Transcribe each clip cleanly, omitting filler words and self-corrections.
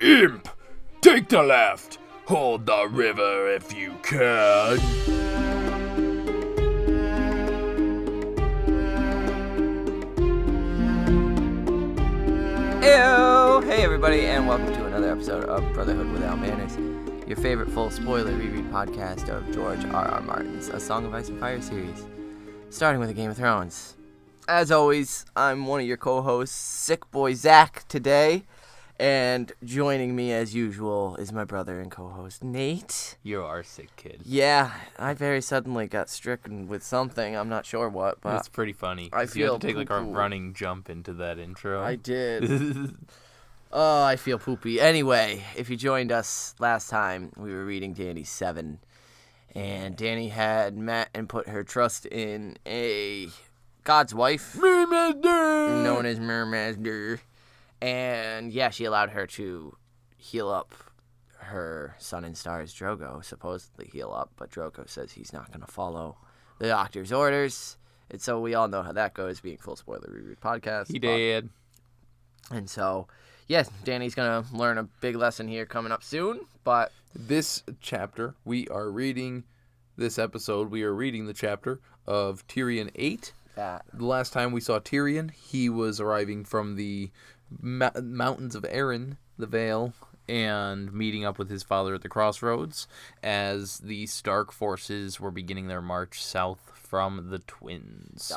Imp! Take the left! Hold the river if you can! Ew! Hey everybody, and welcome to another episode of Brotherhood Without Manners, your favorite full spoiler reread podcast of George R.R. Martin's A Song of Ice and Fire series, starting with a Game of Thrones. As always, I'm one of your co-hosts, Sick Boy Zach, today, and joining me as usual is my brother and co-host, Nate. You are sick, kid. Yeah, I very suddenly got stricken with something, I'm not sure what, but it's pretty funny. I feel you had to take like a poo-poo. running jump into that intro. I did. Oh, I feel poopy. Anyway, if you joined us last time, we were reading Dany's 7. And Dany had met and put her trust in a god's wife, known as Mermaster. And yeah, she allowed her to heal up her son and stars, Drogo, supposedly heal up. But Drogo says he's not going to follow the doctor's orders. And so we all know how that goes, being full spoiler reread podcast. He did. And so, yes, Dany's going to learn a big lesson here coming up soon, but This chapter, we are reading the chapter of Tyrion 8. The last time we saw Tyrion, he was arriving from the mountains of Arryn, the Vale, and meeting up with his father at the crossroads as the Stark forces were beginning their march south from the Twins.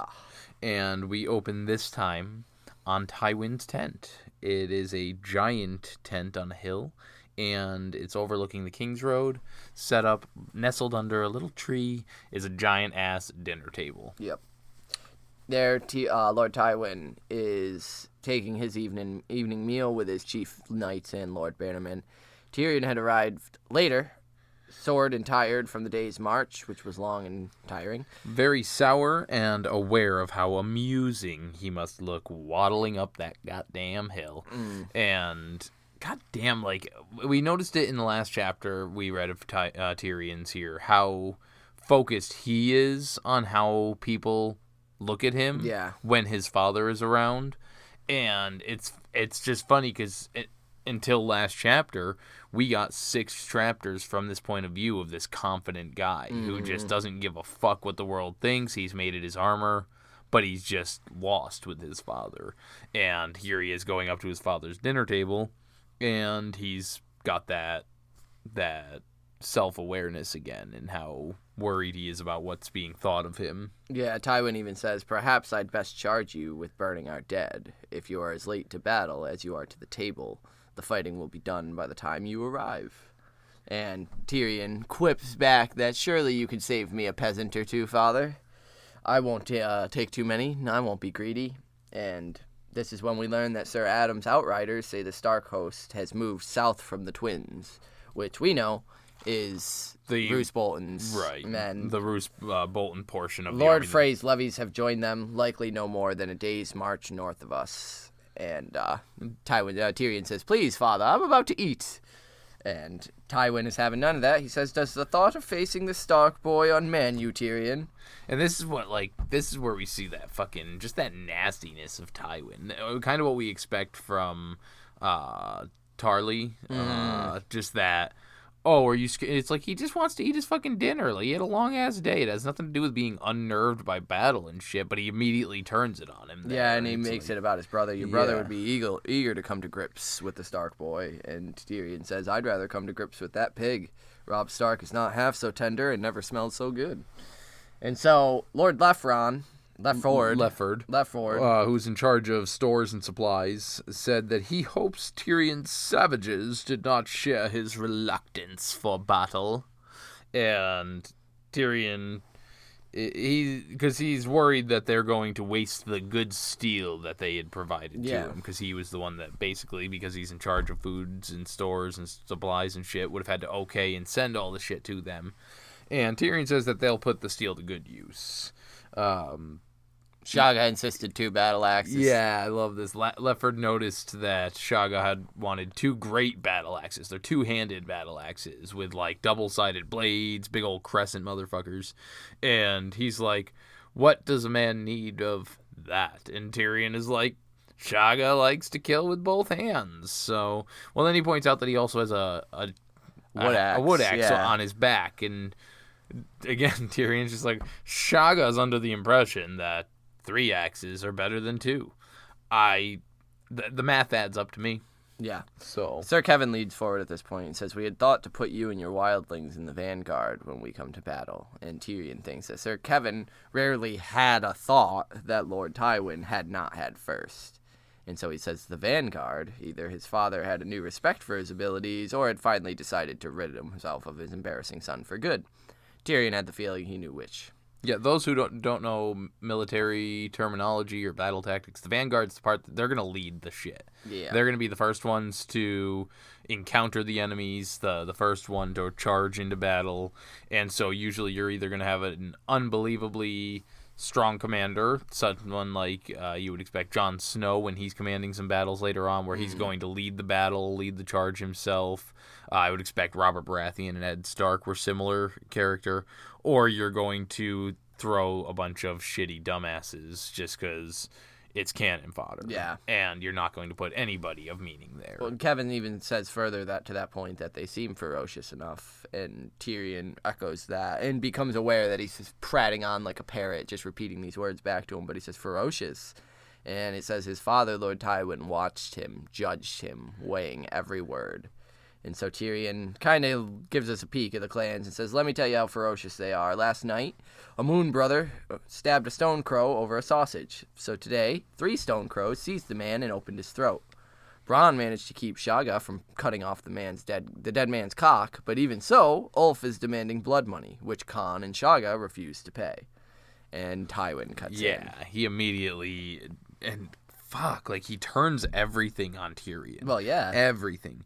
And we open this time on Tywin's tent. It is a giant tent on a hill, and it's overlooking the King's Road. Set up, nestled under a little tree, is a giant-ass dinner table. Yep. There, Lord Tywin is taking his evening meal with his chief knights and Lord Bannerman. Tyrion had arrived later, sore and tired from the day's march, which was long and tiring. Very sour and aware of how amusing he must look waddling up that goddamn hill. And goddamn, like, we noticed it in the last chapter we read of Tyrion's here, how focused he is on how people look at him when his father is around. And it's just funny because until last chapter, we got 6 chapters from this point of view of this confident guy who just doesn't give a fuck what the world thinks. He's made it his armor, but he's just lost with his father. And here he is going up to his father's dinner table, and he's got that self-awareness again and how worried he is about what's being thought of him. Yeah, Tywin even says, "Perhaps I'd best charge you with burning our dead. If you are as late to battle as you are to the table, the fighting will be done by the time you arrive." And Tyrion quips back that, "Surely you could save me a peasant or two, father. I won't take too many, and I won't be greedy." And this is when we learn that Sir Adam's outriders say the Stark host has moved south from the Twins, which we know is the Roose Bolton's men. The Roose Bolton portion of Lord the army. Frey's levies have joined them, likely no more than a day's march north of us. And Tyrion says, "Please, father, I'm about to eat." And Tywin is having none of that. He says, "Does the thought of facing the Stark boy unman you, Tyrion?" And this is where we see that fucking, just that nastiness of Tywin. Kind of what we expect from Tarly. Just that, are you scared? It's like he just wants to eat his fucking dinner. Like, he had a long-ass day. It has nothing to do with being unnerved by battle and shit, but he immediately turns it on him. Yeah, and he makes it about his brother. Your brother would be eager to come to grips with the Stark boy. And Tyrion says, "I'd rather come to grips with that pig. Robb Stark is not half so tender and never smelled so good." And so Lord Lefford, who's in charge of stores and supplies, said that he hopes Tyrion's savages did not share his reluctance for battle. And Tyrion, because he's worried that they're going to waste the good steel that they had provided to him, because he was the one that basically, because he's in charge of foods and stores and supplies and shit, would have had to okay and send all the shit to them. And Tyrion says that they'll put the steel to good use. Shagga insisted 2 battle axes. Yeah, I love this. Lefford noticed that Shagga had wanted 2 great battle axes. They're 2-handed battle axes with, like, double-sided blades, big old crescent motherfuckers. And he's like, "What does a man need of that?" And Tyrion is like, Shaga likes to kill with both hands. So, well, then he points out that he also has a wood axe on his back. And again, Tyrion's just like, Shaga's under the impression that 3 axes are better than 2. The math adds up to me. Yeah. So Sir Kevin leads forward at this point and says, "We had thought to put you and your wildlings in the vanguard when we come to battle." And Tyrion thinks that Sir Kevin rarely had a thought that Lord Tywin had not had first. And so he says the vanguard, either his father had a new respect for his abilities or had finally decided to rid himself of his embarrassing son for good. Tyrion had the feeling he knew which. yeah, those who don't know military terminology or battle tactics, the vanguard's the part that they're gonna lead the shit. Yeah. They're gonna be the first ones to encounter the enemies, the first one to charge into battle, and so usually you're either gonna have an unbelievably strong commander, someone like you would expect Jon Snow when he's commanding some battles later on, where he's going to lead the battle, lead the charge himself. I would expect Robert Baratheon and Ed Stark were similar character. Or you're going to throw a bunch of shitty dumbasses just because it's cannon fodder. Yeah. And you're not going to put anybody of meaning there. Well, Kevin even says further that to that point that they seem ferocious enough, and Tyrion echoes that and becomes aware that he's just prattling on like a parrot, just repeating these words back to him, but he says ferocious. And it says his father, Lord Tywin, watched him, judged him, weighing every word. And so Tyrion kind of gives us a peek at the clans and says, "Let me tell you how ferocious they are. Last night, a moon brother stabbed a stone crow over a sausage. So today, 3 stone crows seized the man and opened his throat. Bronn managed to keep Shaga from cutting off the dead man's cock, but even so, Ulf is demanding blood money, which Khan and Shaga refuse to pay." And Tywin cuts in. Yeah, he immediately... and fuck, like, he turns everything on Tyrion. Well, yeah. Everything.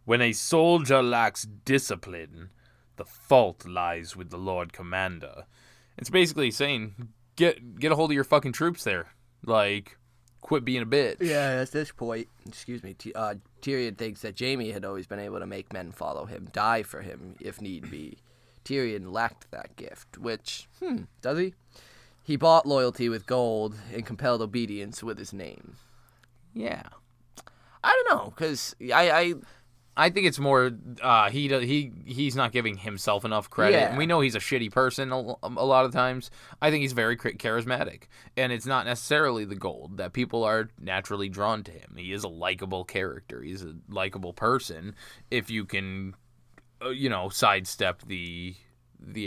When a soldier lacks discipline, the fault lies with the Lord Commander. It's basically saying, get a hold of your fucking troops there. Like, quit being a bitch. Yeah, at this point, Tyrion thinks that Jaime had always been able to make men follow him, die for him, if need be. Tyrion lacked that gift, which, does he? He bought loyalty with gold and compelled obedience with his name. Yeah. I don't know, because I think it's more he's not giving himself enough credit. Yeah. And we know he's a shitty person a lot of times. I think he's very charismatic. And it's not necessarily the gold that people are naturally drawn to him. He is a likable character. He's a likable person if you can, sidestep the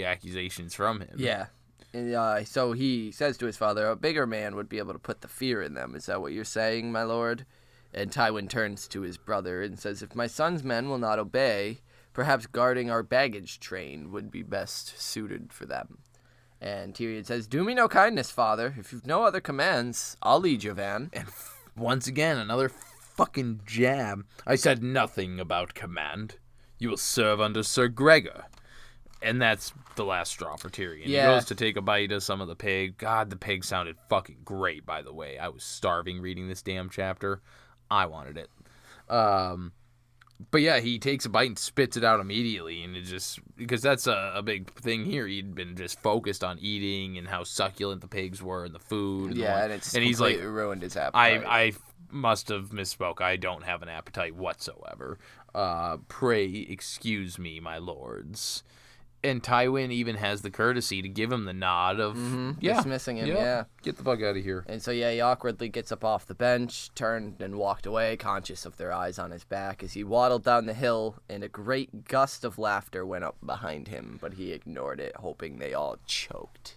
accusations from him. Yeah. And, so he says to his father, "A bigger man would be able to put the fear in them. Is that what you're saying, my lord?" And Tywin turns to his brother and says, "If my son's men will not obey, perhaps guarding our baggage train would be best suited for them." And Tyrion says, "Do me no kindness, father. If you've no other commands, I'll lead your van." And once again, another fucking jab. I said nothing about command. You will serve under Sir Gregor. And that's the last straw for Tyrion. Yeah. He goes to take a bite of some of the pig. God, the pig sounded fucking great, by the way. I was starving reading this damn chapter. I wanted it. But yeah, he takes a bite and spits it out immediately. And it just, because that's a big thing here. He'd been just focused on eating and how succulent the pigs were and the food. Yeah, and it's he's like, ruined his appetite. I must have misspoke. I don't have an appetite whatsoever. Pray excuse me, my lords. And Tywin even has the courtesy to give him the nod of dismissing him, yeah. Get the fuck out of here. And so, he awkwardly gets up off the bench, turned and walked away, conscious of their eyes on his back as he waddled down the hill, and a great gust of laughter went up behind him, but he ignored it, hoping they all choked.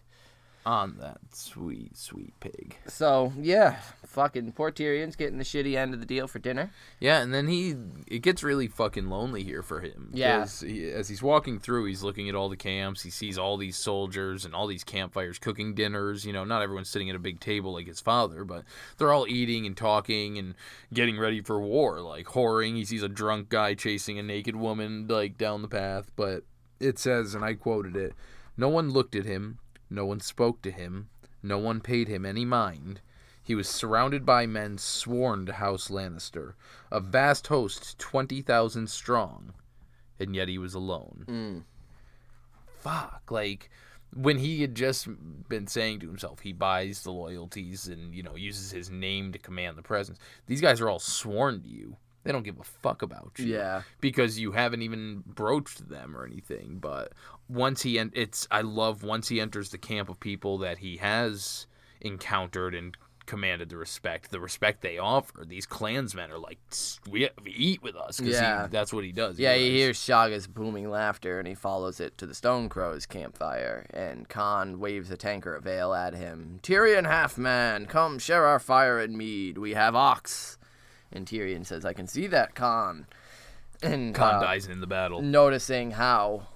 On that sweet, sweet pig. So, yeah, fucking poor Tyrion's getting the shitty end of the deal for dinner. Yeah, and then it gets really fucking lonely here for him. Yeah. As he's walking through, he's looking at all the camps. He sees all these soldiers and all these campfires cooking dinners. Not everyone's sitting at a big table like his father, but they're all eating and talking and getting ready for war, like whoring. He sees a drunk guy chasing a naked woman, like, down the path. But it says, and I quoted it, "No one looked at him. No one spoke to him. No one paid him any mind. He was surrounded by men sworn to House Lannister, a vast host 20,000 strong, and yet he was alone." Fuck, like, when he had just been saying to himself, he buys the loyalties and, uses his name to command the presence. These guys are all sworn to you. They don't give a fuck about you. Yeah. Because you haven't even broached them or anything. But once I love once he enters the camp of people that he has encountered and commanded the respect they offer. These clansmen are like, we eat with us, because that's what he does. Yeah, he hears Shaga's booming laughter, and he follows it to the Stone Crow's campfire, and Khan waves a tankard of ale at him. Tyrion Halfman, come share our fire and mead. We have ox. And Tyrion says, I can see that, Khan. And Khan dies in the battle. Noticing how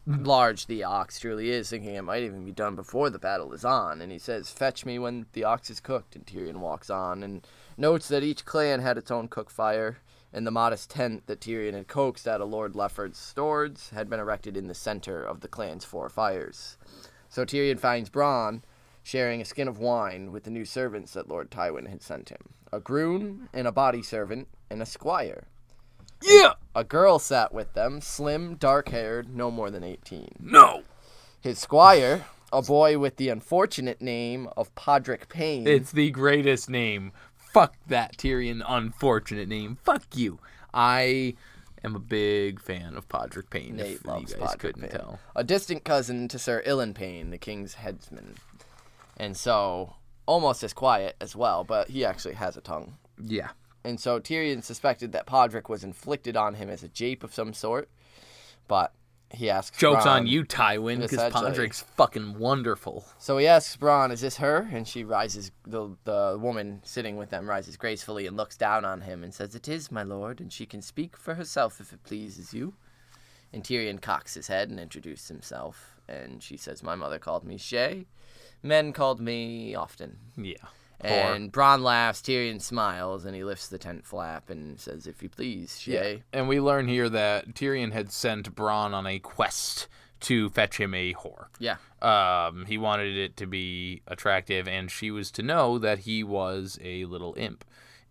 large the ox truly is, thinking it might even be done before the battle is on, and he says, fetch me when the ox is cooked. And Tyrion walks on and notes that each clan had its own cook fire, and the modest tent that Tyrion had coaxed out of Lord Lefford's stores had been erected in the center of the clan's 4 fires. So Tyrion finds Bronn sharing a skin of wine with the new servants that Lord Tywin had sent him, a groom and a body servant and a squire. Yeah! A girl sat with them, slim, dark-haired, no more than 18. No! His squire, a boy with the unfortunate name of Podrick Payne. It's the greatest name. Fuck that Tyrion unfortunate name. Fuck you. I am a big fan of Podrick Payne. Nate loves Podrick Payne. Tell. A distant cousin to Sir Ilyn Payne, the king's headsman. And so, almost as quiet as well, but he actually has a tongue. Yeah. And so Tyrion suspected that Podrick was inflicted on him as a jape of some sort, but he asks Joke's Bronn, on you, Tywin, because essentially. Podrick's fucking wonderful. So he asks Bronn, is this her? And she rises, the woman sitting with them rises gracefully and looks down on him and says, it is, my lord, and she can speak for herself if it pleases you. And Tyrion cocks his head and introduces himself, and she says, my mother called me Shay. Men called me often. Yeah. And Bronn laughs, Tyrion smiles, and he lifts the tent flap and says, if you please, Shay. Yeah. And we learn here that Tyrion had sent Bronn on a quest to fetch him a whore. Yeah. He wanted it to be attractive, and she was to know that he was a little imp.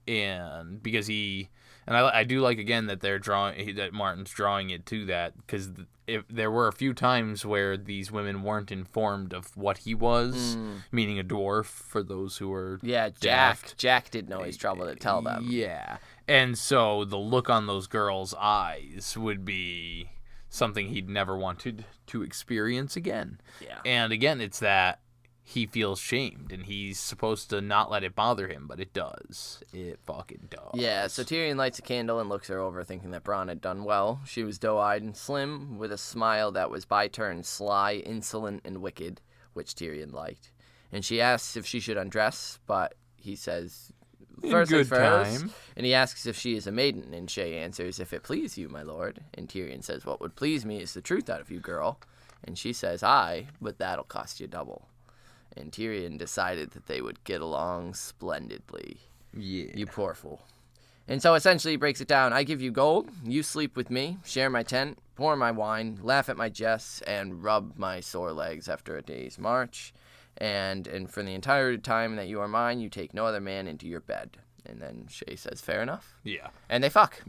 And because I do like, again, that that Martin's drawing it to that, because there were a few times where these women weren't informed of what he was, meaning a dwarf, for those who were daft. Jack did know his trouble to tell them. Yeah. And so the look on those girls' eyes would be something he'd never wanted to experience again. Yeah. And again, it's that he feels shamed, and he's supposed to not let it bother him, but it does. It fucking does. Yeah, so Tyrion lights a candle and looks her over, thinking that Bronn had done well. She was doe-eyed and slim, with a smile that was by turns sly, insolent, and wicked, which Tyrion liked. And she asks if she should undress, but he says, first things first. And he asks if she is a maiden, and Shay answers, if it please you, my lord. And Tyrion says, what would please me is the truth out of you, girl. And she says, aye, but that'll cost you double. And Tyrion decided that they would get along splendidly. Yeah. You poor fool. And so essentially he breaks it down. I give you gold, you sleep with me, share my tent, pour my wine, laugh at my jests, and rub my sore legs after a day's march. And for the entire time that you are mine, you take no other man into your bed. And then Shay says, fair enough. Yeah. And they fuck.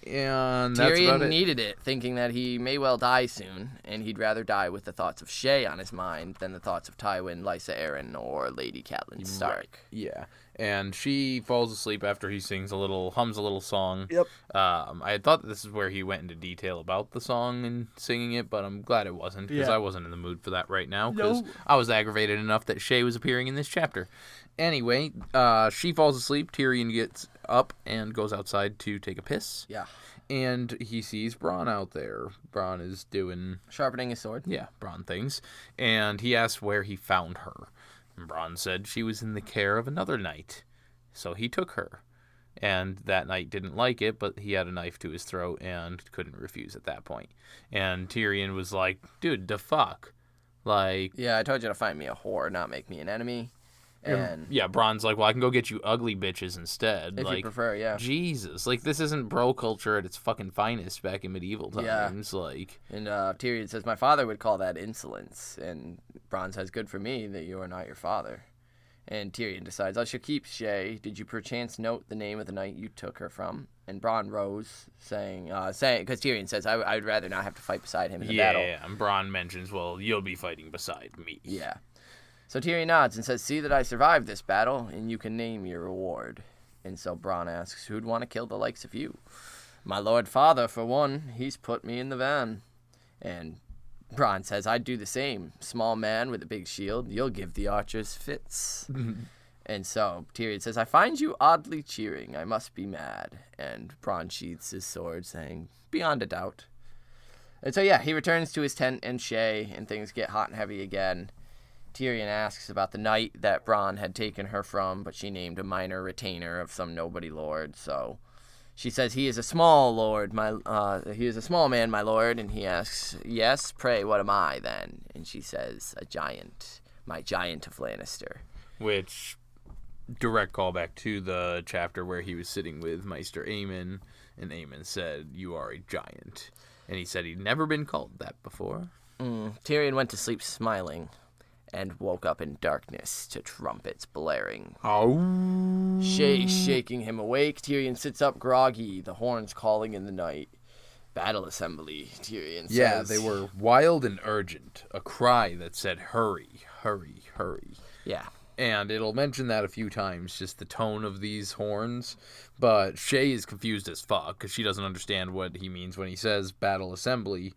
And that's Tyrion about it. needed it, thinking that he may well die soon, and he'd rather die with the thoughts of Shay on his mind than the thoughts of Tywin, Lysa Arryn, or Lady Catelyn Stark. Right. Yeah. And she falls asleep after he hums a little song. Yep. I had thought that this is where he went into detail about the song and singing it, but I'm glad it wasn't, because I wasn't in the mood for that right now, because I was aggravated enough that Shay was appearing in this chapter. Anyway, she falls asleep. Tyrion gets up and goes outside to take a piss. Yeah. And he sees Bronn out there. Bronn is doing... Sharpening his sword. Yeah, Bronn things. And he asks where he found her. And Bronn said she was in the care of another knight. So he took her. And that knight didn't like it, but he had a knife to his throat and couldn't refuse at that point. And Tyrion was like, dude, the fuck? Like... Yeah, I told you to find me a whore, not make me an enemy. And yeah, Bronn's like, well, I can go get you ugly bitches instead. if like, you prefer, yeah. Jesus. Like, this isn't bro culture at its fucking finest back in medieval times. Yeah. Like... And Tyrion says, my father would call that insolence. And Bronn says, good for me that you are not your father. And Tyrion decides, I shall keep Shay. Did you perchance note the name of the knight you took her from? And Bronn rose, saying, because Tyrion says, I'd rather not have to fight beside him in the battle. Yeah, and Bronn mentions, well, you'll be fighting beside me. Yeah. So Tyrion nods and says, see that I survived this battle, and you can name your reward. And so Bronn asks, who'd want to kill the likes of you? My lord father, for one. He's put me in the van. And Bronn says, I'd do the same. Small man with a big shield. You'll give the archers fits. And so Tyrion says, I find you oddly cheering. I must be mad. And Bronn sheathes his sword, saying, beyond a doubt. And so, yeah, he returns to his tent and Shay, and things get hot and heavy again. Tyrion asks about the knight that Bronn had taken her from, but she named a minor retainer of some nobody lord. So she says, he is a small lord, he is a small man, my lord. And he asks, yes, pray, what am I then? And she says, a giant, my giant of Lannister. Which, direct callback to the chapter where he was sitting with Maester Aemon, and Aemon said, you are a giant. And he said he'd never been called that before. Tyrion went to sleep smiling, and woke up in darkness to trumpets blaring. Oh. Shay shaking him awake, Tyrion sits up groggy, the horns calling in the night. Battle assembly, Tyrion says. Yeah, they were wild and urgent, a cry that said, hurry, hurry, hurry. Yeah. And it'll mention that a few times, just the tone of these horns. But Shay is confused as fuck, because she doesn't understand what he means when he says battle assembly.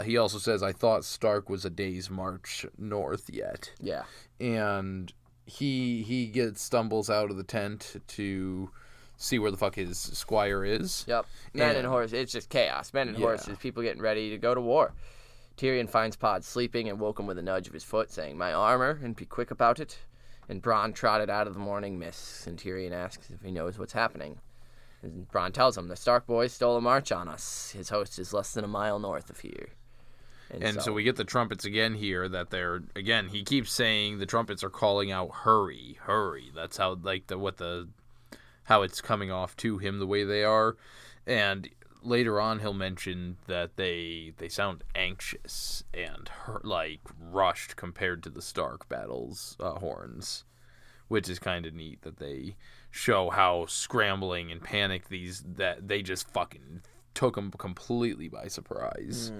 He also says, I thought Stark was a day's march north yet. Yeah. And he stumbles out of the tent to see where the fuck his squire is. Yep. Men and horses. It's just chaos. Men and horses. People getting ready to go to war. Tyrion finds Pod sleeping and woke him with a nudge of his foot, saying, my armor, and be quick about it. And Bronn trotted out of the morning mist, and Tyrion asks if he knows what's happening. And Bronn tells him, the Stark boys stole a march on us. His host is less than a mile north of here. And so we get the trumpets again here that they're, again, he keeps saying the trumpets are calling out, hurry, hurry. That's how, like, how it's coming off to him the way they are. And later on he'll mention that they sound anxious and rushed compared to the Stark battles horns, which is kind of neat that they show how scrambling and panic that they just fucking took them completely by surprise.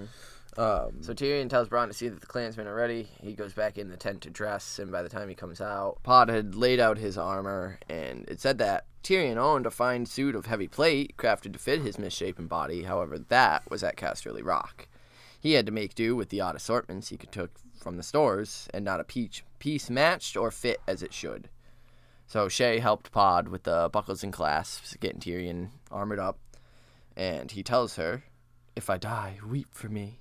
So Tyrion tells Bronn to see that the clansmen are ready. He goes back in the tent to dress, and by the time he comes out, Pod had laid out his armor, and it said that Tyrion owned a fine suit of heavy plate crafted to fit his misshapen body. However, that was at Casterly Rock. He had to make do with the odd assortments he could took from the stores, and not a piece matched or fit as it should. So Shay helped Pod with the buckles and clasps, getting Tyrion armored up, and he tells her, if I die, weep for me.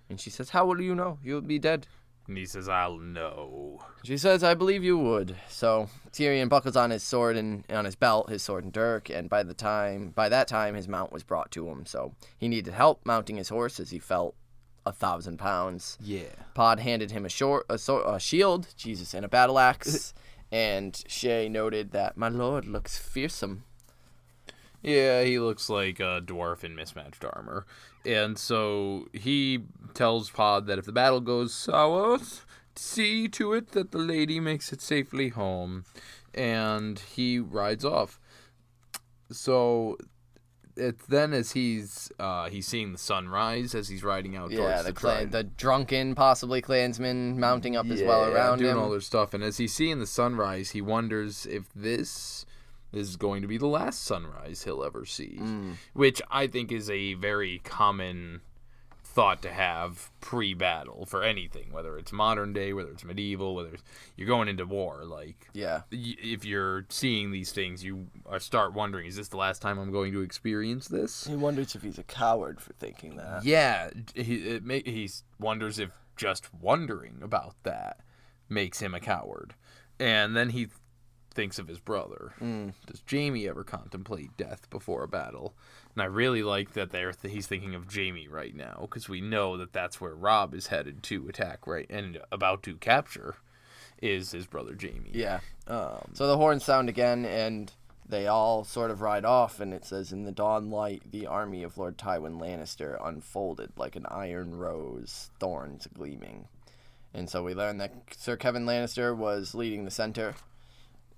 And she says, how will you know? You'll be dead. And he says, I'll know. She says, I believe you would. So Tyrion buckles on his sword and on his belt, his sword and dirk, and by that time, his mount was brought to him. So he needed help mounting his horse as he felt 1,000 pounds. Yeah. Pod handed him a shield, and a battle axe, and Shay noted that my lord looks fearsome. Yeah, he looks like a dwarf in mismatched armor. And so he tells Pod that if the battle goes south, see to it that the lady makes it safely home. And he rides off. So it's then as he's seeing the sunrise as he's riding out towards the tribe. The drunken, possibly clansmen mounting up as well around doing him. all their stuff. And as he's seeing the sunrise, he wonders if this is going to be the last sunrise he'll ever see, which I think is a very common thought to have pre-battle for anything, whether it's modern day, whether it's medieval, whether you're going into war. If you're seeing these things, you start wondering, is this the last time I'm going to experience this? He wonders if he's a coward for thinking that. Yeah, he wonders if just wondering about that makes him a coward. And then he thinks of his brother. Does Jaime ever contemplate death before a battle? And I really like that he's thinking of Jaime right now, because we know that that's where Robb is headed to attack, right, and about to capture is his brother Jaime. Yeah. So the horns sound again, and they all sort of ride off, and it says, in the dawn light, the army of Lord Tywin Lannister unfolded like an iron rose, thorns gleaming. And so we learn that Sir Kevin Lannister was leading the center,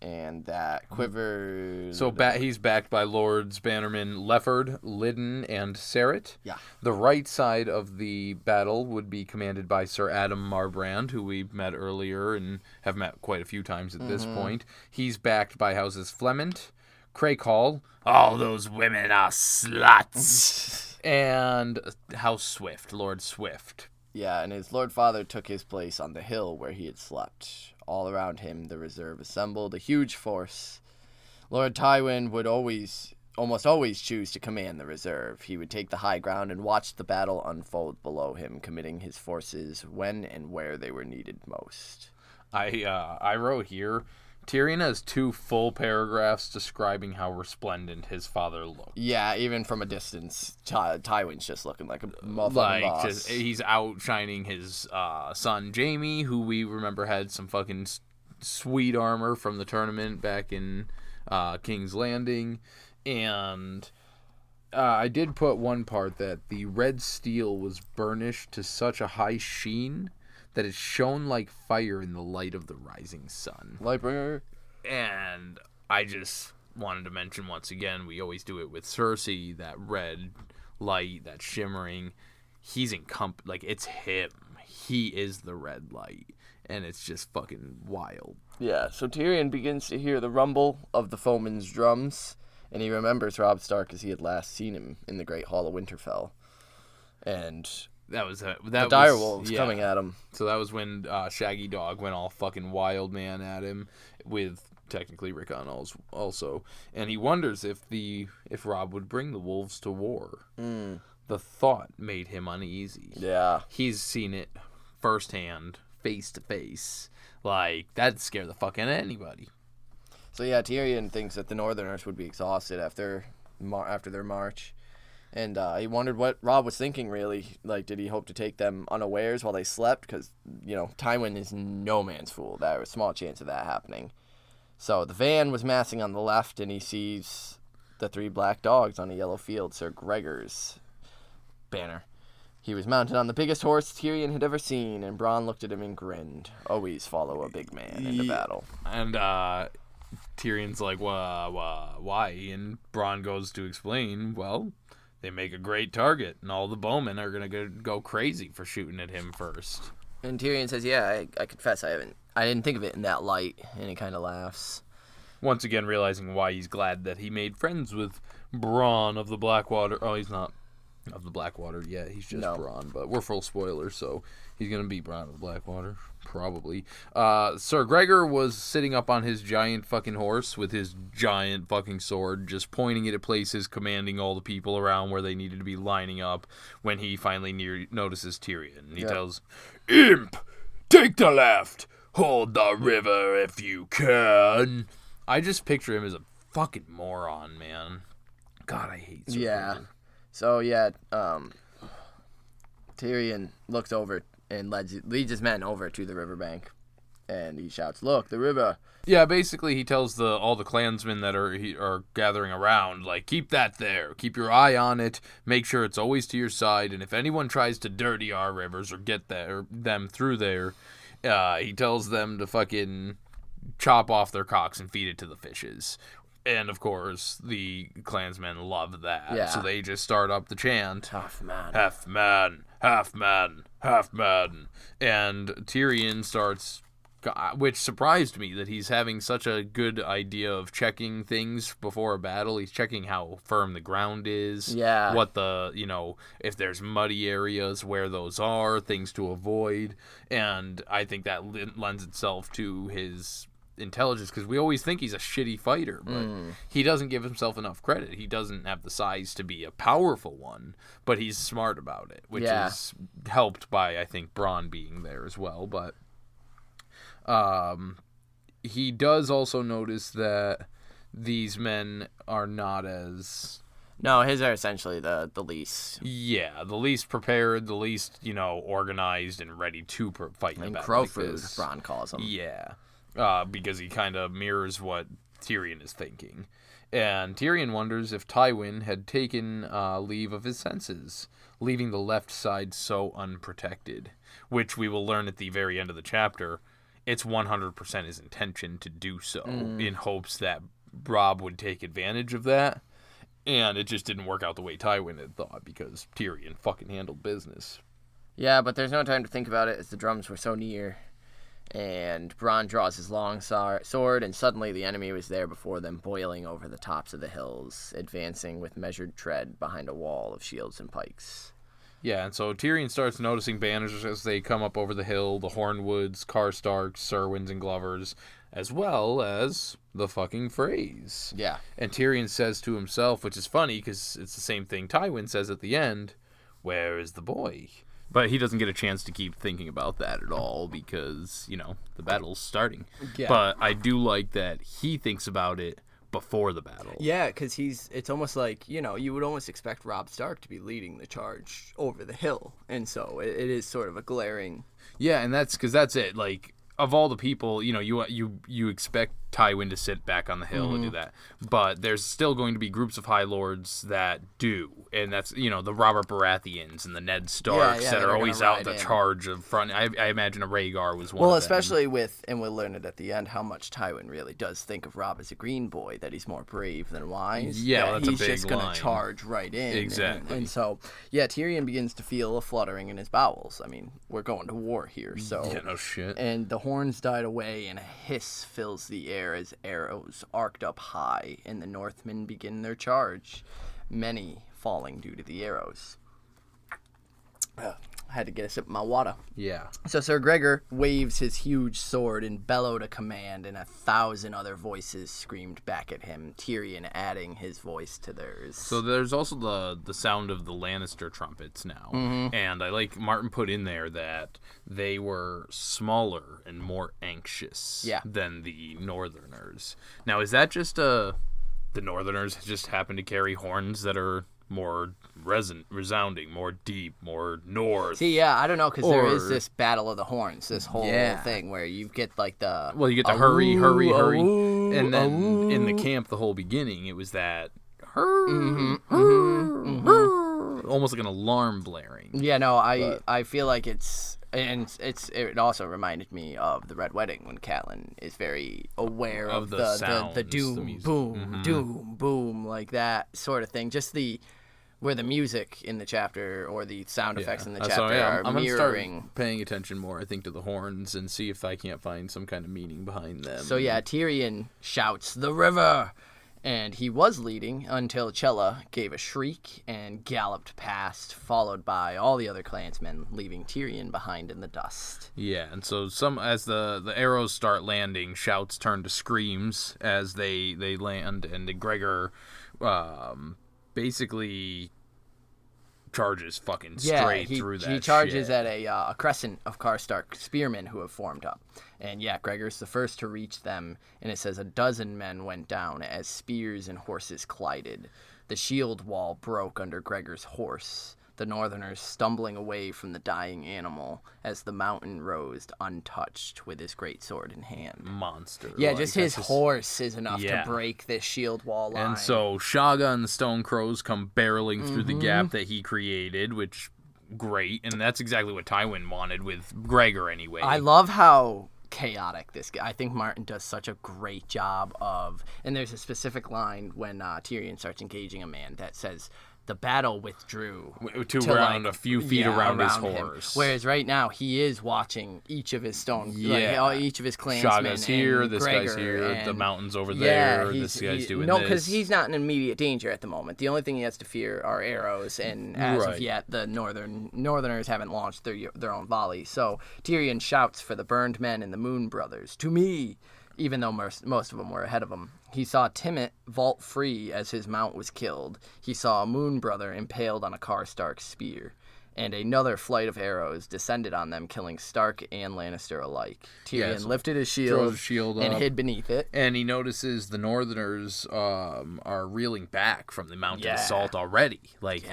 and that quiver. So he's backed by Lords Bannerman Lefford, Liddon, and Serret. Yeah. The right side of the battle would be commanded by Sir Adam Marbrand, who we met earlier and have met quite a few times at this point. He's backed by houses Flemont, Craycall, all those women are sluts, and House Swift, Lord Swift. Yeah, and his Lord Father took his place on the hill where he had slept. All around him, the reserve assembled, a huge force. Lord Tywin would almost always choose to command the reserve. He would take the high ground and watch the battle unfold below him, committing his forces when and where they were needed most. I wrote here, Tyrion has 2 full paragraphs describing how resplendent his father looked. Yeah, even from a distance, Tywin's just looking like a motherfucking boss. He's outshining his son Jaime, who we remember had some fucking sweet armor from the tournament back in King's Landing. And I did put one part that the red steel was burnished to such a high sheen that it shone like fire in the light of the rising sun. Lightbringer. And I just wanted to mention once again, we always do it with Cersei, that red light, that shimmering. He's like, it's him. He is the red light. And it's just fucking wild. Yeah, so Tyrion begins to hear the rumble of the foeman's drums, and he remembers Robb Stark as he had last seen him in the Great Hall of Winterfell. And the direwolves coming at him. So that was when Shaggy Dog went all fucking wild man at him, with technically Rickon also, and he wonders if Robb would bring the wolves to war. The thought made him uneasy. Yeah, he's seen it firsthand, face to face. Like, that'd scare the fuck out of anybody. So yeah, Tyrion thinks that the Northerners would be exhausted after their march. And he wondered what Robb was thinking, really. Like, did he hope to take them unawares while they slept? Because, Tywin is no man's fool. There was a small chance of that happening. So the van was massing on the left, and he sees the 3 black dogs on a yellow field, Sir Gregor's banner. He was mounted on the biggest horse Tyrion had ever seen, and Bronn looked at him and grinned. Always follow a big man into battle. And Tyrion's like, why? And Bronn goes to explain, well, they make a great target, and all the bowmen are going to go crazy for shooting at him first. And Tyrion says, yeah, I confess I didn't think of it in that light, and he kind of laughs. Once again realizing why he's glad that he made friends with Bronn of the Blackwater. Oh, he's not of the Blackwater yet, he's just Bronn, but we're full spoilers, so he's going to be Bronn of the Blackwater, probably. Sir Gregor was sitting up on his giant fucking horse with his giant fucking sword, just pointing it at places, commanding all the people around where they needed to be lining up, when he finally notices Tyrion. He tells, "Imp, take the left, hold the river if you can." I just picture him as a fucking moron, man. God, I hate Sir Gregor. So, yeah, Tyrion looks over and leads his men over to the riverbank, and he shouts, "Look, the river." Yeah, basically he tells all the clansmen that are gathering around, like, keep that there. Keep your eye on it. Make sure it's always to your side, and if anyone tries to dirty our rivers or get them through there, he tells them to fucking chop off their cocks and feed it to the fishes. And, of course, the clansmen love that. Yeah. So they just start up the chant. Half man. Half man. Half man. Half man. And Tyrion starts, which surprised me that he's having such a good idea of checking things before a battle. He's checking how firm the ground is. Yeah. What if there's muddy areas, where those are, things to avoid. And I think that lends itself to his intelligence, because we always think he's a shitty fighter, but he doesn't give himself enough credit. He doesn't have the size to be a powerful one, but he's smart about it, which is helped by, I think, Bronn being there as well. But he does also notice that these men are not as... No, his are essentially the least. Yeah, the least prepared, the least, organized and ready to fight in a battle crow like food, this. Bronn calls them. Yeah. Because he kind of mirrors what Tyrion is thinking. And Tyrion wonders if Tywin had taken leave of his senses, leaving the left side so unprotected, which we will learn at the very end of the chapter it's 100% his intention to do so in hopes that Robb would take advantage of that. And it just didn't work out the way Tywin had thought because Tyrion fucking handled business. Yeah, but there's no time to think about it as the drums were so near. And Bronn draws his long sword, and suddenly the enemy was there before them, boiling over the tops of the hills, advancing with measured tread behind a wall of shields and pikes. Yeah, and so Tyrion starts noticing banners as they come up over the hill, the Hornwoods, Karstarks, Serwins, and Glovers, as well as the fucking phrase. Yeah. And Tyrion says to himself, which is funny because it's the same thing Tywin says at the end, "Where is the boy?" But he doesn't get a chance to keep thinking about that at all because, the battle's starting. Yeah. But I do like that he thinks about it before the battle. Yeah, because it's almost like, you would almost expect Robb Stark to be leading the charge over the hill. And so it is sort of a glaring... Yeah, and that's because that's it. Like, of all the people, you expect Tywin to sit back on the hill and do that. But there's still going to be groups of High Lords that do. And that's, the Robert Baratheons and the Ned Starks that are always out the charge of front. I imagine a Rhaegar was one of them. Well, especially and we'll learn it at the end, how much Tywin really does think of Robb as a green boy, that he's more brave than wise. Yeah, that's a big he's just going line. to charge right in. Exactly. And so, Tyrion begins to feel a fluttering in his bowels. I mean, we're going to war here, so... Yeah, no shit. And the horns died away, and a hiss fills the air as arrows arced up high, and the Northmen begin their charge, many falling due to the arrows. I had to get a sip of my water. Yeah. So Sir Gregor waves his huge sword and bellowed a command, and 1,000 other voices screamed back at him, Tyrion adding his voice to theirs. So there's also the sound of the Lannister trumpets now. And I like Martin put in there that they were smaller and more anxious than the Northerners. Now, is that just the Northerners just happen to carry horns that are more resounding, more deep, more north? See, I don't know, because there is this Battle of the Horns, this whole thing where you get like the... Well, you get the hurry. And then in the camp, the whole beginning, it was that almost like an alarm blaring. Yeah, no, I feel like it's... And it also reminded me of the Red Wedding when Catelyn is very aware of the sounds, the doom, boom, doom, boom, like that sort of thing. Just where the music in the chapter or the sound effects in the chapter are I'm mirroring. Gonna start paying attention more, I think, to the horns and see if I can't find some kind of meaning behind them. So Tyrion shouts, "The river!" And he was leading until Chella gave a shriek and galloped past, followed by all the other clansmen, leaving Tyrion behind in the dust. Yeah, and so as the arrows start landing, shouts turn to screams as they land, and Gregor basically charges fucking straight through that. He charges shit. at a crescent of Karstark spearmen who have formed up. And Gregor's the first to reach them, and it says 12 men went down as spears and horses collided. The shield wall broke under Gregor's horse, the Northerners stumbling away from the dying animal as the mountain rose untouched with his great sword in hand. Monster. Yeah, just his horse is enough to break this shield wall line. And so Shagga and the Stone Crows come barreling through the gap that he created, which, great. And that's exactly what Tywin wanted with Gregor anyway. I love how chaotic this guy. I think Martin does such a great job of, and there's a specific line when Tyrion starts engaging a man that says the battle withdrew to around a few feet around his horse. Whereas right now he is watching each of his each of his clansmen. Shagga's here, this Gregor, guy's here, and the mountain's over there, this guy's doing this. No, because he's not in immediate danger at the moment. The only thing he has to fear are arrows, and as of yet, the Northerners haven't launched their own volleys. So Tyrion shouts for the burned men and the Moon Brothers, "To me!" Even though most of them were ahead of him. He saw Timett vault free as his mount was killed. He saw a Moon Brother impaled on a Karstark spear. And another flight of arrows descended on them, killing Stark and Lannister alike. Tyrion lifted his shield and hid beneath it. And he notices the Northerners are reeling back from the mounted assault already. Like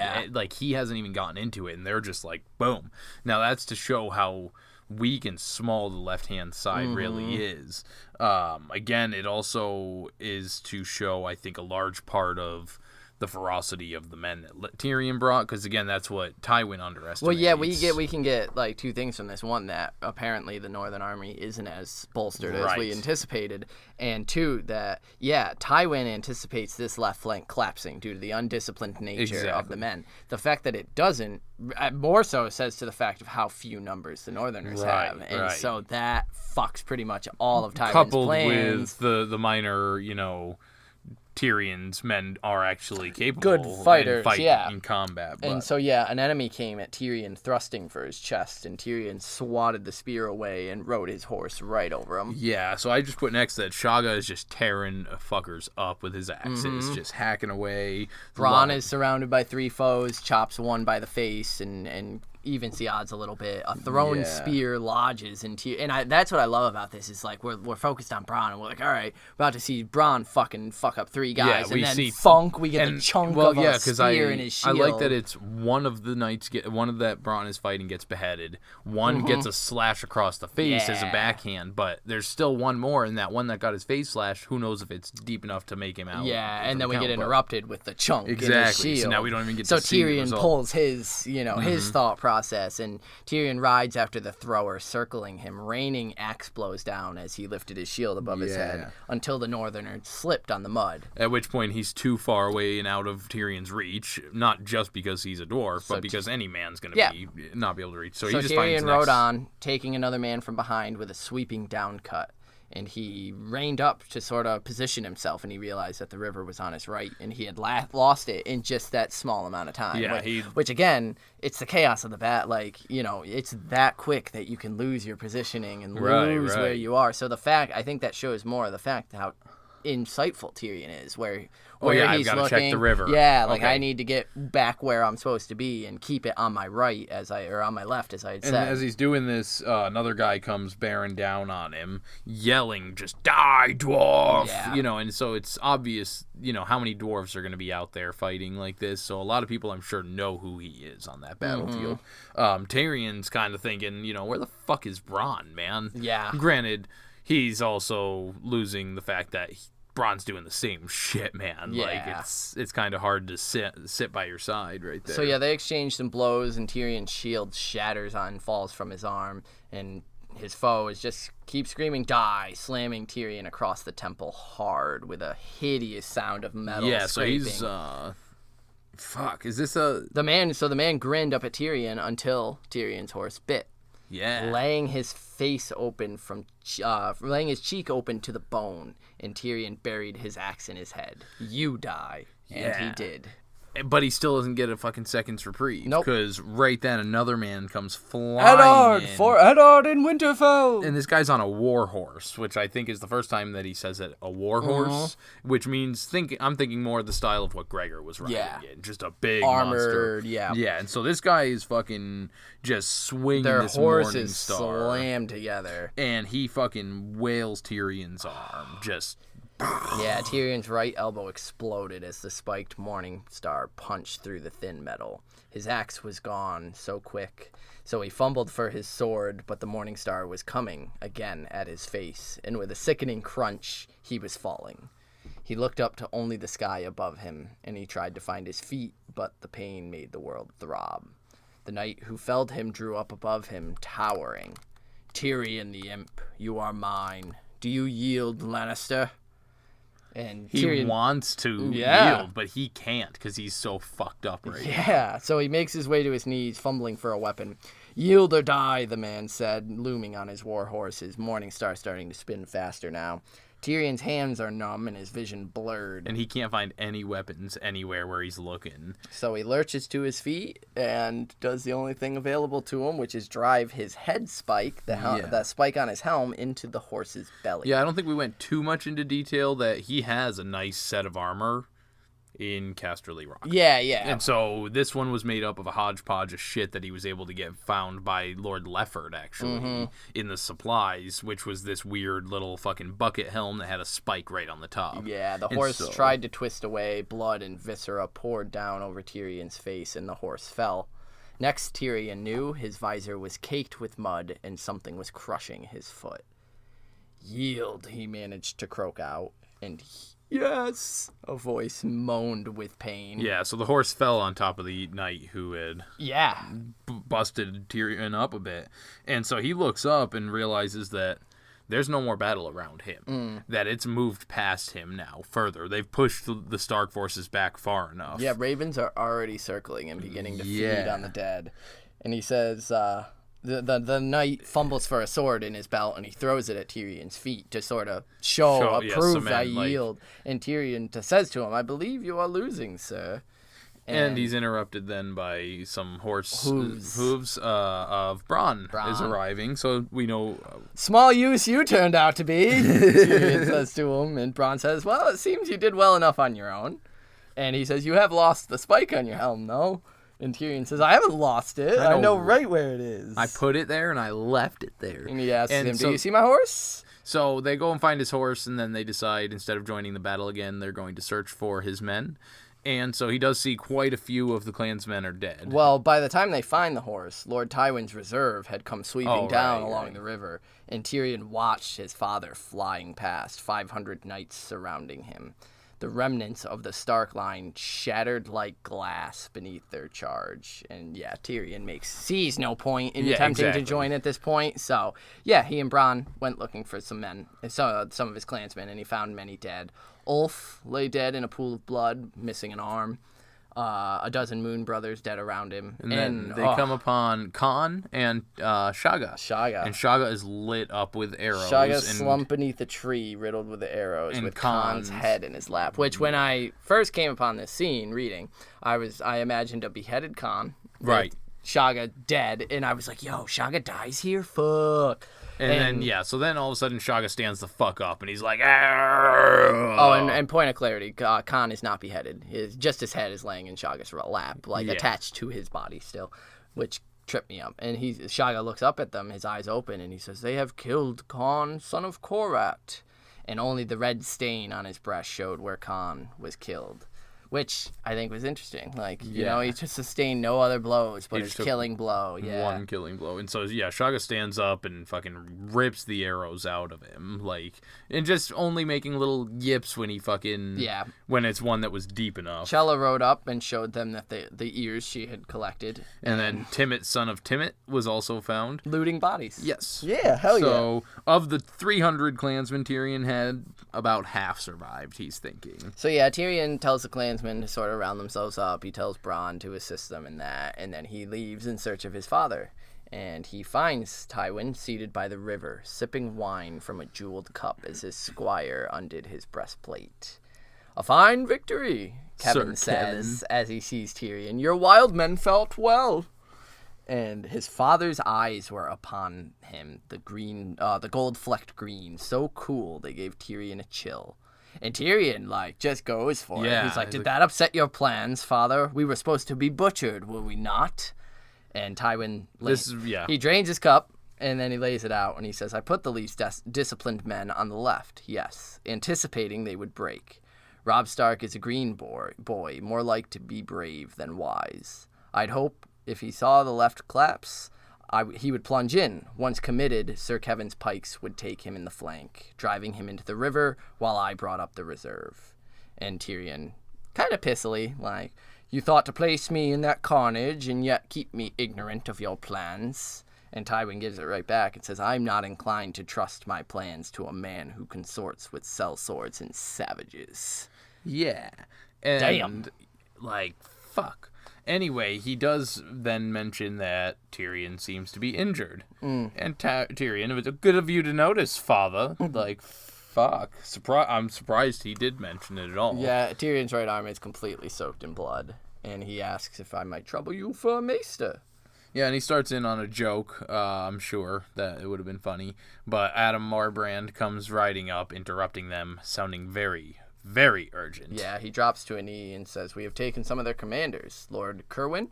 he hasn't even gotten into it, and they're just like, boom. Now that's to show how weak and small the left-hand side really is. Again, it also is to show, I think, a large part of the ferocity of the men that Tyrion brought, because again, that's what Tywin underestimates. Well, yeah, we can get like two things from this. One, that apparently the Northern Army isn't as bolstered as we anticipated, and two, that Tywin anticipates this left flank collapsing due to the undisciplined nature of the men. The fact that it doesn't, more so, says to the fact of how few numbers the Northerners have, and so that fucks pretty much all of Tywin's coupled plans. with the minor, Tyrion's men are actually capable, good fighters, in combat. But. And so an enemy came at Tyrion thrusting for his chest, and Tyrion swatted the spear away and rode his horse right over him. Yeah, so I just put next that Shaga is just tearing fuckers up with his axes, just hacking away. Bronn is surrounded by 3 foes, chops one by the face, and evens the odds a little bit. A thrown spear lodges into, and that's what I love about this is like we're focused on Bronn, and we're like, all right, we're about to see Bronn fuck up 3 guys, and then we get the chunk of a spear in his shield. I like that it's one of the knights one of that Bronn is fighting gets beheaded. One gets a slash across the face as a backhand, but there's still one more, and that one that got his face slashed, who knows if it's deep enough to make him out. Yeah, and then we get interrupted with the chunk in his shield. So now we don't even get to see Tyrion the result. pulls his, his thought process, and Tyrion rides after the thrower, circling him, raining axe blows down as he lifted his shield above his head until the Northerner slipped on the mud. At which point he's too far away and out of Tyrion's reach, not just because he's a dwarf, but because any man's going to not be able to reach. So he just Tyrion rode on, taking another man from behind with a sweeping down cut. And he reined up to sort of position himself, and he realized that the river was on his right, and he had lost it in just that small amount of time. Yeah, which again, it's the chaos of the bat. Like, it's that quick that you can lose your positioning and lose where you are. So I think that shows more of the fact how insightful Tyrion is, where I've he's got to looking, check the river. I need to get back where I'm supposed to be and keep it on my right or on my left, as I had said. And as he's doing this, another guy comes bearing down on him, yelling, "Just die, dwarf!" And so it's obvious, how many dwarves are going to be out there fighting like this. So a lot of people, I'm sure, know who he is on that battlefield. Tyrion's kind of thinking, where the fuck is Bronn, man? Yeah. Granted, he's also losing the fact that Bronn's doing the same shit, man. Yeah. Like, it's kind of hard to sit by your side right there. So, they exchange some blows, and Tyrion's shield shatters and falls from his arm, and his foe keeps screaming, "Die!" slamming Tyrion across the temple hard with a hideous sound of metal scraping. So he's, fuck, is this a... The man grinned up at Tyrion until Tyrion's horse bit. Yeah. Laying his face open laying his cheek open to the bone, and Tyrion buried his axe in his head. "You die." And he did. But he still doesn't get a fucking second's reprieve. Nope. Because right then another man comes flying Eddard! in. For Eddard in Winterfell! And this guy's on a war horse, which I think is the first time that he says it, a war horse, which means I'm thinking more of the style of what Gregor was riding in. Just a big armored, monster. Yeah, and so this guy is fucking just swinging this horses Morningstar. slammed together. And he fucking wails Tyrion's arm. Just... Yeah, Tyrion's right elbow exploded as the spiked Morningstar punched through the thin metal. His axe was gone so quick, so he fumbled for his sword, but the Morningstar was coming again at his face, and with a sickening crunch, he was falling. He looked up to only the sky above him, and he tried to find his feet, but the pain made the world throb. The knight who felled him drew up above him, towering. "Tyrion the imp, you are mine. Do you yield, Lannister?" And Tyrion wants to yield, but he can't because he's so fucked up right now. Yeah, so he makes his way to his knees, fumbling for a weapon. "Yield or die," the man said, looming on his war horse, his Morningstar starting to spin faster now. Tyrion's hands are numb and his vision blurred. And he can't find any weapons anywhere where he's looking. So he lurches to his feet and does the only thing available to him, which is drive his head spike, the spike on his helm, into the horse's belly. Yeah, I don't think we went too much into detail that he has a nice set of armor in Casterly Rock. Yeah. And so this one was made up of a hodgepodge of shit that he was able to get found by Lord Lefford, actually, in the supplies, which was this weird little fucking bucket helm that had a spike right on the top. Yeah, the horse tried to twist away. Blood and viscera poured down over Tyrion's face, and the horse fell. Next, Tyrion knew his visor was caked with mud, and something was crushing his foot. "Yield," he managed to croak out, and Yes. A voice moaned with pain. Yeah, so the horse fell on top of the knight who had busted Tyrion up a bit. And so he looks up and realizes that there's no more battle around him. That it's moved past him now further. They've pushed the Stark forces back far enough. Yeah, ravens are already circling and beginning to feed on the dead. And he says, the knight fumbles for a sword in his belt and he throws it at Tyrion's feet to sort of prove I yield. And Tyrion says to him, I believe you are losing, sir. And he's interrupted then by some horse hooves of Bronn is arriving, so we know... Small use you turned out to be, Tyrion says to him, and Bronn says, well, it seems you did well enough on your own. And he says, you have lost the spike on your helm, though. And Tyrion says, I haven't lost it. I know right where it is. I put it there and I left it there. And he asks him, do you see my horse? So they go and find his horse, and then they decide, instead of joining the battle again, they're going to search for his men. And so he does see quite a few of the clansmen are dead. Well, by the time they find the horse, Lord Tywin's reserve had come sweeping down along the river, and Tyrion watched his father flying past, 500 knights surrounding him. The remnants of the Stark line shattered like glass beneath their charge. And yeah, Tyrion sees no point in attempting to join at this point. So yeah, he and Bronn went looking for some men, some of his clansmen, and he found many dead. Ulf lay dead in a pool of blood, missing an arm. A dozen Moon brothers dead around him. And then they come upon Khan and Shaga. And Shaga is lit up with arrows. Shaga slumped beneath a tree riddled with arrows with Khan's head in his lap. Which, when I first came upon this scene reading, I imagined a beheaded Khan. Right. Shaga dead. And I was like, yo, Shaga dies here? Fuck. And then, so then all of a sudden Shaga stands the fuck up and he's like, arr! Oh, and point of clarity, Khan is not beheaded. Just his head is laying in Shaga's lap, attached to his body still, which tripped me up. And Shaga looks up at them, his eyes open, and he says, they have killed Khan, son of Korat. And only the red stain on his breast showed where Khan was killed. Which I think was interesting. You know, he just sustained no other blows, but his killing blow. Yeah. One killing blow. And so, Shaga stands up and fucking rips the arrows out of him. And just only making little yips when he when it's one that was deep enough. Chella rode up and showed them that the ears she had collected. And then Timett, son of Timett, was also found. Looting bodies. Yes. Yeah, hell yeah. So, of the 300 clansmen Tyrion had, about half survived, he's thinking. So, yeah, Tyrion tells the clansmen to sort of round themselves up. He tells Bronn to assist them in that, and then he leaves in search of his father. And he finds Tywin seated by the river, sipping wine from a jeweled cup as his squire undid his breastplate. A fine victory, Kevin says, as he sees Tyrion. Your wild men fought well. And his father's eyes were upon him, the gold-flecked green, so cool they gave Tyrion a chill. And Tyrion, just goes for it. He's like, did that upset your plans, father? We were supposed to be butchered, were we not? And Tywin, he drains his cup, and then he lays it out, and he says, I put the least disciplined men on the left, yes, anticipating they would break. Robb Stark is a green boy, more like to be brave than wise. I'd hope if he saw the left collapse, he would plunge in. Once committed, Sir Kevin's pikes would take him in the flank, driving him into the river while I brought up the reserve. And Tyrion, kind of pissily, you thought to place me in that carnage and yet keep me ignorant of your plans. And Tywin gives it right back and says, I'm not inclined to trust my plans to a man who consorts with sellswords and savages. Yeah. And, damn. Fuck. Anyway, he does then mention that Tyrion seems to be injured. And Tyrion, it was good of you to notice, father. Fuck. I'm surprised he did mention it at all. Yeah, Tyrion's right arm is completely soaked in blood. And he asks if I might trouble you for a maester. Yeah, and he starts in on a joke. I'm sure that it would have been funny. But Adam Marbrand comes riding up, interrupting them, sounding very, very urgent. Yeah, he drops to a knee and says, we have taken some of their commanders. Lord Cerwyn,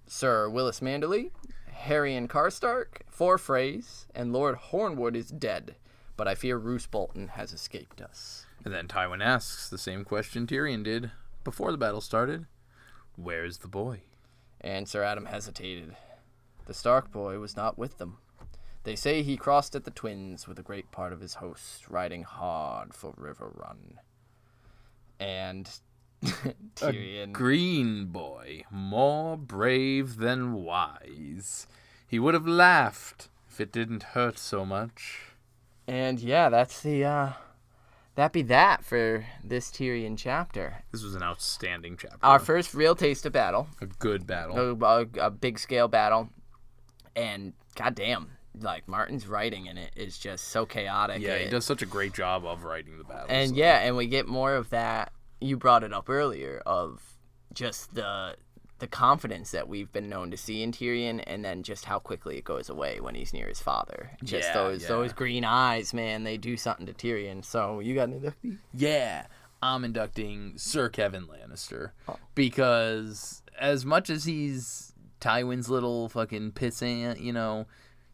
Sir Willis Manderley, Harrion Karstark, Four Freys, and Lord Hornwood is dead. But I fear Roose Bolton has escaped us. And then Tywin asks the same question Tyrion did before the battle started. Where's the boy? And Sir Adam hesitated. The Stark boy was not with them. They say he crossed at the Twins with a great part of his host, riding hard for River Run. And Tyrion. A green boy, more brave than wise. He would have laughed if it didn't hurt so much. And yeah, that's the that be that for this Tyrion chapter. This was an outstanding chapter. Our first real taste of battle. A good battle. A big scale battle. And goddamn, like Martin's writing in it is just so chaotic. Yeah, he does such a great job of writing the battles. And yeah, and we get more of that. You brought it up earlier of just the confidence that we've been known to see in Tyrion, and then just how quickly it goes away when he's near his father. Just those green eyes, man, they do something to Tyrion. So you got an inductee? Yeah, I'm inducting Sir Kevin Lannister because as much as he's Tywin's little fucking pissant, you know,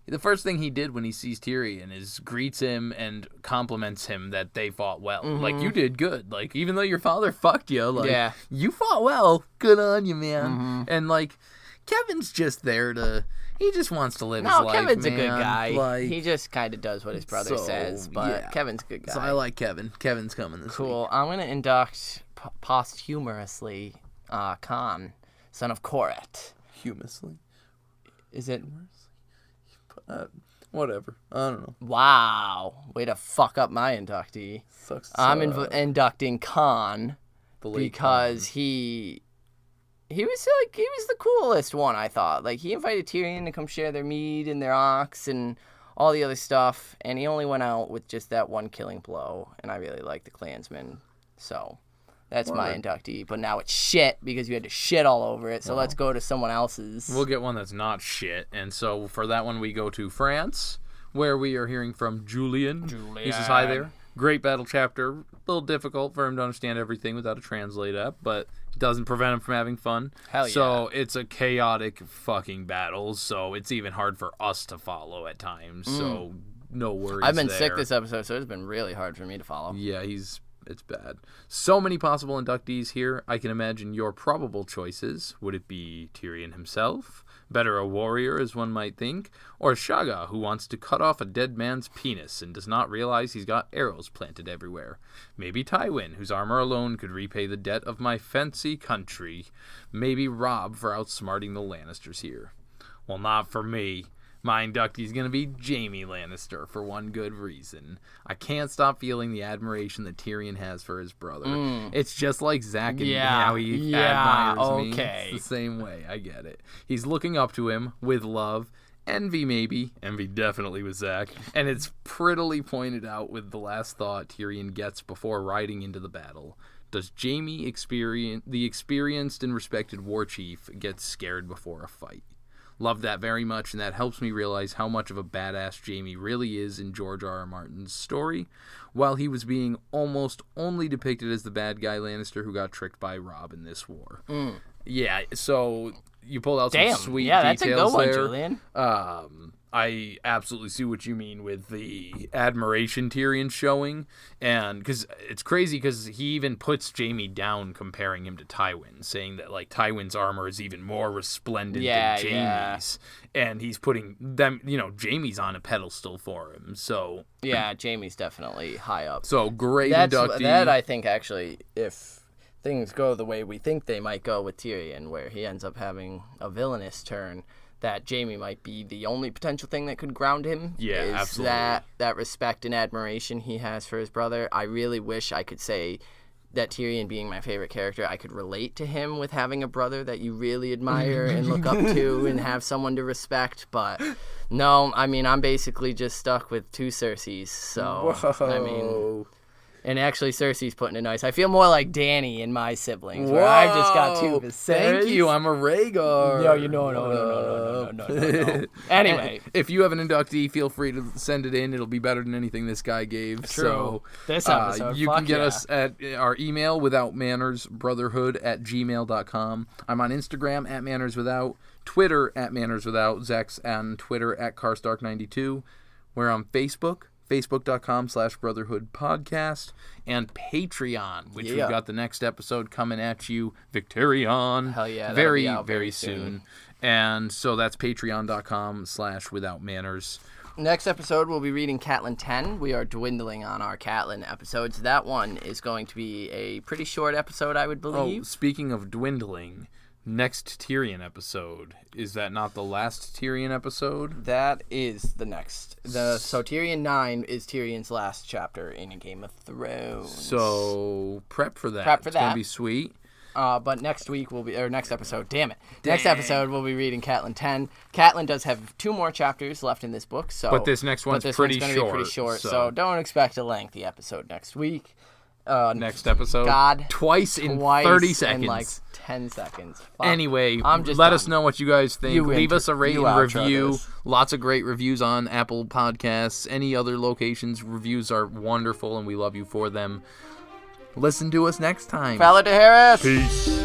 the first thing he did when he sees Tyrion is greets him and compliments him that they fought well. Mm-hmm. Like, you did good. Like, even though your father fucked you, like, you fought well. Good on you, man. Mm-hmm. And, like, Kevin's just there to... He just wants to live his life, Kevin's man. a good guy. Like, he just kind of does what his brother says, but Kevin's a good guy. So I like Kevin. Kevin's coming this week. Cool. I'm going to induct posthumously Khan, son of Koret. Humously. Is it... Whatever. I don't know. Wow. Way to fuck up my inductee. I'm inducting Khan because he was the coolest one, I thought. Like, he invited Tyrion to come share their mead and their ox and all the other stuff, and he only went out with just that one killing blow, and I really like the clansman. So that's my inductee. But now it's shit because you had to shit all over it. So let's go to someone else's. We'll get one that's not shit. And so for that one, we go to France, where we are hearing from Julian. He says, hi there. Great battle chapter. A little difficult for him to understand everything without a translate app, but it doesn't prevent him from having fun. Hell yeah. So it's a chaotic fucking battle, so it's even hard for us to follow at times. So no worries. I've been sick this episode, so it's been really hard for me to follow. Yeah, it's bad. So many possible inductees here. I can imagine your probable choices. Would it be Tyrion himself? Better a warrior, as one might think? Or Shaga, who wants to cut off a dead man's penis and does not realize he's got arrows planted everywhere? Maybe Tywin, whose armor alone could repay the debt of my fancy country. Maybe Robb for outsmarting the Lannisters here. Well, not for me. My inductee is going to be Jaime Lannister for one good reason. I can't stop feeling the admiration that Tyrion has for his brother. It's just like Zach and how he admires me. It's the same way. I get it. He's looking up to him with love. Envy, maybe. Envy definitely with Zach. And it's prettily pointed out with the last thought Tyrion gets before riding into the battle. Does Jaime, the experienced and respected war chief, get scared before a fight? Love that very much, and that helps me realize how much of a badass Jaime really is in George R.R. Martin's story, while he was being almost only depicted as the bad guy Lannister who got tricked by Robb in this war. Yeah, so you pulled out some sweet details that's a good one, there. Julian. I absolutely see what you mean with the admiration Tyrion showing, and because it's crazy because he even puts Jaime down comparing him to Tywin, saying that like Tywin's armor is even more resplendent than Jaime's, and he's putting them, Jaime's on a pedestal for him. So yeah, Jaime's definitely high up. So great inductee. That I think actually, if things go the way we think they might go with Tyrion, where he ends up having a villainous turn, that Jaime might be the only potential thing that could ground him. Yeah, absolutely. That respect and admiration he has for his brother. I really wish I could say that Tyrion being my favorite character, I could relate to him with having a brother that you really admire and look up to and have someone to respect. But no, I mean, I'm basically just stuck with two Cerseis. So, I mean... And actually, Cersei's putting it nice. I feel more like Danny and my siblings, where I've just got two Viserys. Thank you. I'm a Rhaegar. No. Anyway. If you have an inductee, feel free to send it in. It'll be better than anything this guy gave. True. So this episode, you can get us at our email, withoutmannersbrotherhood@gmail.com. I'm on Instagram, @mannerswithout, Twitter, @mannerswithout, Zach's on Twitter, @carstark92. We're on Facebook. Facebook.com/Brotherhood Podcast, and Patreon, which we've got the next episode coming at you, Victorion. Hell yeah. Very, very soon. And so that's patreon.com/Without Manners. Next episode, we'll be reading Catelyn 10. We are dwindling on our Catelyn episodes. That one is going to be a pretty short episode, I would believe. Oh, speaking of dwindling, next Tyrion episode. Is that not the last Tyrion episode? That is the next. So Tyrion 9 is Tyrion's last chapter in A Game of Thrones. So prep for that. Prep for it's that. It's going to be sweet. But next week next episode, damn it. Next episode we'll be reading Catelyn 10. Catelyn does have 2 more chapters left in this book, so But this next one's pretty gonna short. Be pretty short, so don't expect a lengthy episode next week. Next episode. God. Twice in 30 in seconds. like 10 seconds. Fuck. Anyway, let let us know what you guys think. Leave us a rate you and outro review. this. Lots of great reviews on Apple Podcasts. Any other locations, reviews are wonderful, and we love you for them. Listen to us next time. Fala de Harris! Peace.